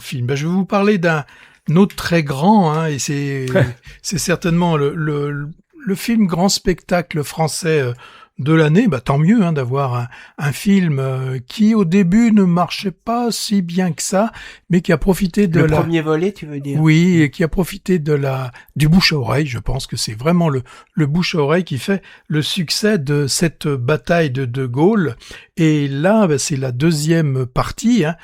film. Ben, je vais vous parler d'un autre très grand, hein, et c'est certainement le film grand spectacle français de l'année. Bah tant mieux hein, d'avoir un film qui au début ne marchait pas si bien que ça, mais qui a profité de le premier volet, tu veux dire? Oui, et qui a profité du bouche à oreille. Je pense que c'est vraiment le bouche à oreille qui fait le succès de cette bataille de Gaulle. Et là, bah, c'est la deuxième partie. Hein.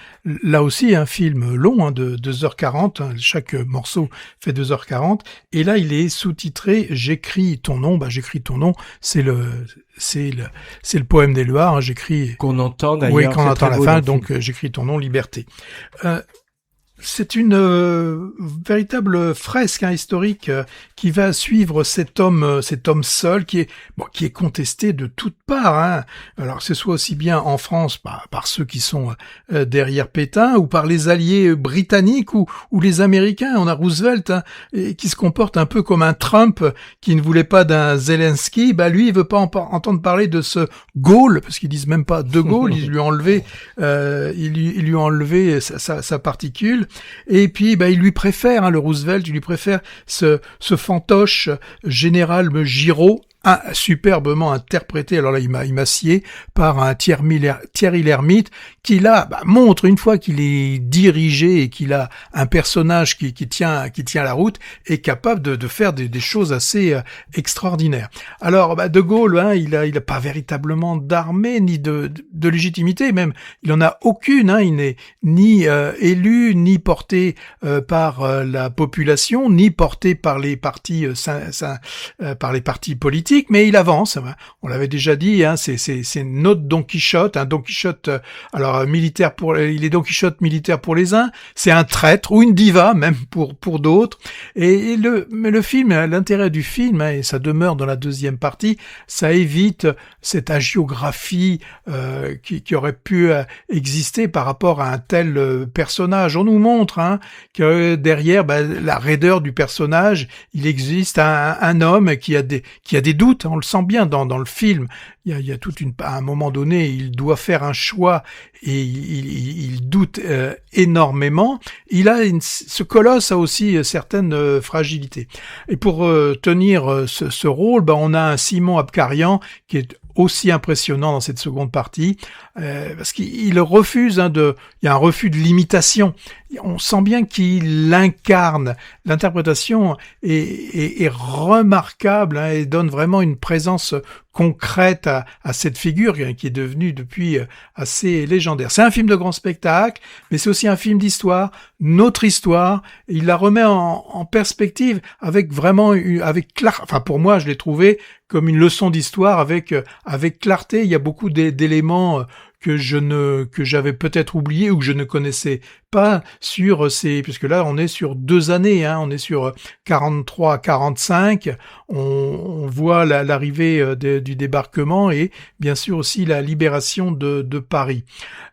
Là aussi, un film long hein, de 2h40. Hein. Chaque morceau fait 2h40. Et là, il est sous-titré J'écris ton nom. Bah, j'écris ton nom. C'est le poème d'Éluard. Hein. J'écris. Qu'on entend d'ailleurs. Oui, qu'on entend à la fin. Donc, j'écris ton nom, liberté. C'est une véritable fresque hein, historique qui va suivre cet homme seul qui est contesté de toutes parts. Hein. Alors que ce soit aussi bien en France par ceux qui sont derrière Pétain ou par les alliés britanniques ou les Américains. On a Roosevelt hein, qui se comporte un peu comme un Trump qui ne voulait pas d'un Zelensky. Bah lui, il veut pas entendre parler de ce Gaulle parce qu'ils disent même pas de Gaulle. Ils lui ont enlevé, ils lui ont enlevé sa particule. Et puis, il lui préfère, hein, le Roosevelt, il lui préfère ce fantoche général Giraud, superbement interprété, alors là il m'a scié, par un Thierry Lhermitte, qui là montre une fois qu'il est dirigé et qu'il a un personnage qui tient la route, est capable de faire des choses assez extraordinaires. Alors De Gaulle, hein, il a pas véritablement d'armée ni de légitimité, même il en a aucune, hein, il n'est ni élu ni porté par la population, ni porté par les partis par les partis politiques. Mais il avance. On l'avait déjà dit. Hein, c'est notre Don Quichotte. Un Don Quichotte, alors militaire il est Don Quichotte militaire pour les uns. C'est un traître ou une diva même pour d'autres. Mais le film, l'intérêt du film, hein, et ça demeure dans la deuxième partie, ça évite cette hagiographie qui aurait pu exister par rapport à un tel personnage. On nous montre hein, que derrière la raideur du personnage, il existe un homme qui a des doutes, hein, on le sent bien dans le film. Il y a à un moment donné, il doit faire un choix et il doute énormément. Ce colosse a aussi certaines fragilités. Et pour tenir ce rôle, on a un Simon Abkarian qui est aussi impressionnant dans cette seconde partie, parce qu'il refuse il y a un refus de l'imitation. On sent bien qu'il incarne. L'interprétation est remarquable hein, et donne vraiment une présence concrète à cette figure qui est devenue depuis assez légendaire. C'est un film de grand spectacle, mais c'est aussi un film d'histoire, notre histoire. Il la remet en perspective avec vraiment, enfin pour moi, je l'ai trouvé comme une leçon d'histoire avec clarté. Il y a beaucoup d'éléments que j'avais peut-être oublié ou que je ne connaissais pas puisque là on est sur 2 années, hein, on est sur 43-45, on voit l'arrivée du débarquement et bien sûr aussi la libération de Paris.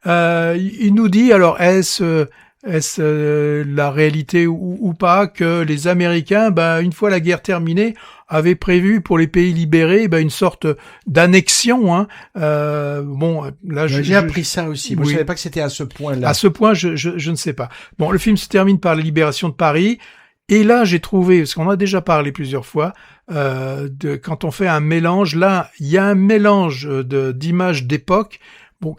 Il nous dit alors est-ce la réalité ou pas que les Américains, une fois la guerre terminée, avaient prévu pour les pays libérés une sorte d'annexion. Hein. Là j'ai appris ça aussi. Moi, oui. Je savais pas que c'était à ce point-là. À ce point, je ne sais pas. Bon, le film se termine par la libération de Paris. Et là, j'ai trouvé, parce qu'on a déjà parlé plusieurs fois, quand on fait un mélange, là, il y a un mélange d'images d'époque.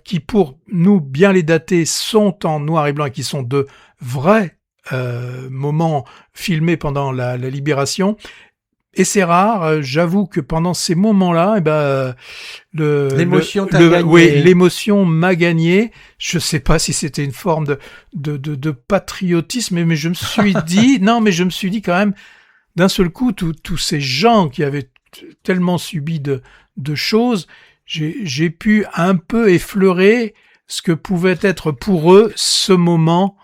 Qui pour nous bien les dater sont en noir et blanc et qui sont de vrais moments filmés pendant la libération. Et c'est rare, j'avoue que pendant ces moments-là, l'émotion t'a gagné. Oui, l'émotion m'a gagné. Je sais pas si c'était une forme de patriotisme, mais je me suis dit, je me suis dit quand même, d'un seul coup, tous ces gens qui avaient tellement subi de choses, j'ai pu un peu effleurer ce que pouvait être pour eux ce moment.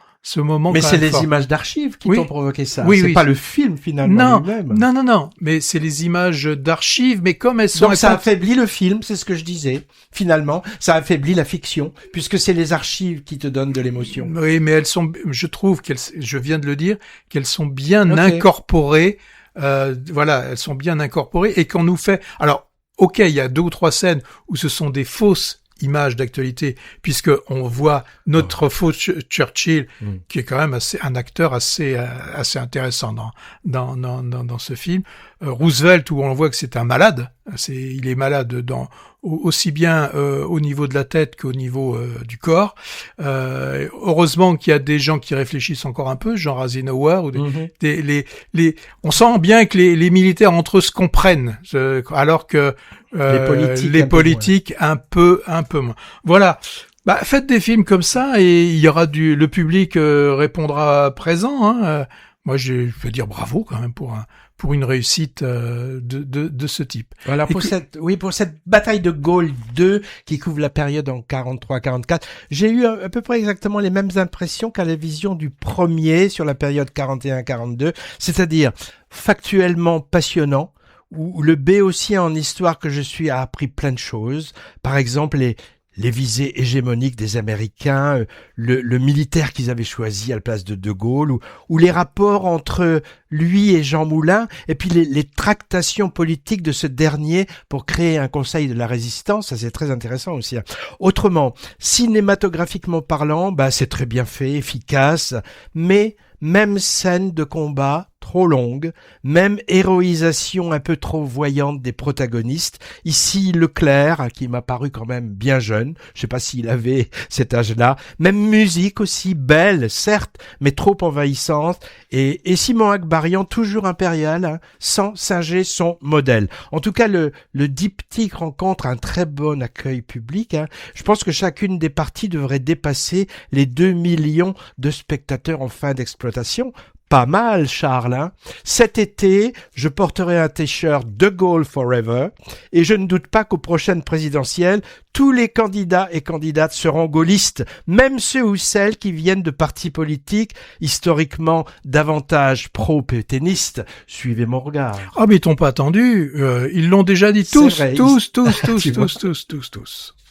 Mais c'est les images d'archives qui t'ont provoqué ça. Oui, c'est pas le film finalement lui-même. Non. Mais c'est les images d'archives, mais comme elles sont... Donc ça affaiblit le film, c'est ce que je disais. Finalement, ça affaiblit la fiction, puisque c'est les archives qui te donnent de l'émotion. Oui, mais je trouve je viens de le dire, qu'elles sont bien incorporées. Elles sont bien incorporées et qu'on nous fait... Alors, il y a 2 ou 3 scènes où ce sont des fausses image d'actualité, puisque on voit notre faux Churchill, qui est quand même un acteur assez intéressant dans ce film. Roosevelt, où on voit que c'est un malade. Il est malade aussi bien au niveau de la tête qu'au niveau du corps. Heureusement qu'il y a des gens qui réfléchissent encore un peu, genre Eisenhower, ou on sent bien que les militaires entre eux se comprennent, alors que les politiques un peu moins. Voilà. Faites des films comme ça et il y aura le public répondra présent. Hein. Moi, je peux dire bravo quand même pour une réussite de ce type. Voilà, pour cette bataille de Gaulle 2 qui couvre la période en 43-44, j'ai eu à peu près exactement les mêmes impressions qu'à la vision du premier sur la période 41-42, c'est-à-dire factuellement passionnant, où le béotien en histoire que je suis a appris plein de choses. Par exemple, les visées hégémoniques des Américains, le militaire qu'ils avaient choisi à la place de De Gaulle, ou les rapports entre lui et Jean Moulin, et puis les tractations politiques de ce dernier pour créer un conseil de la résistance. Ça, c'est très intéressant aussi. Autrement, cinématographiquement parlant, c'est très bien fait, efficace, mais même scène de combat trop longue, même héroïsation un peu trop voyante des protagonistes. Ici, Leclerc, qui m'a paru quand même bien jeune, je sais pas s'il avait cet âge-là, même musique aussi belle, certes, mais trop envahissante, et Simon Akbarian, toujours impérial, sans singer son modèle. En tout cas, le diptyque rencontre un très bon accueil public. Je pense que chacune des parties devrait dépasser les 2 millions de spectateurs en fin d'exploitation. Pas mal, Charles. Cet été, je porterai un t-shirt De Gaulle Forever et je ne doute pas qu'aux prochaines présidentielles, tous les candidats et candidates seront gaullistes, même ceux ou celles qui viennent de partis politiques historiquement davantage pro-pétainistes. Suivez mon regard. Ah, mais ils t'ont pas attendu. Ils l'ont déjà dit tous.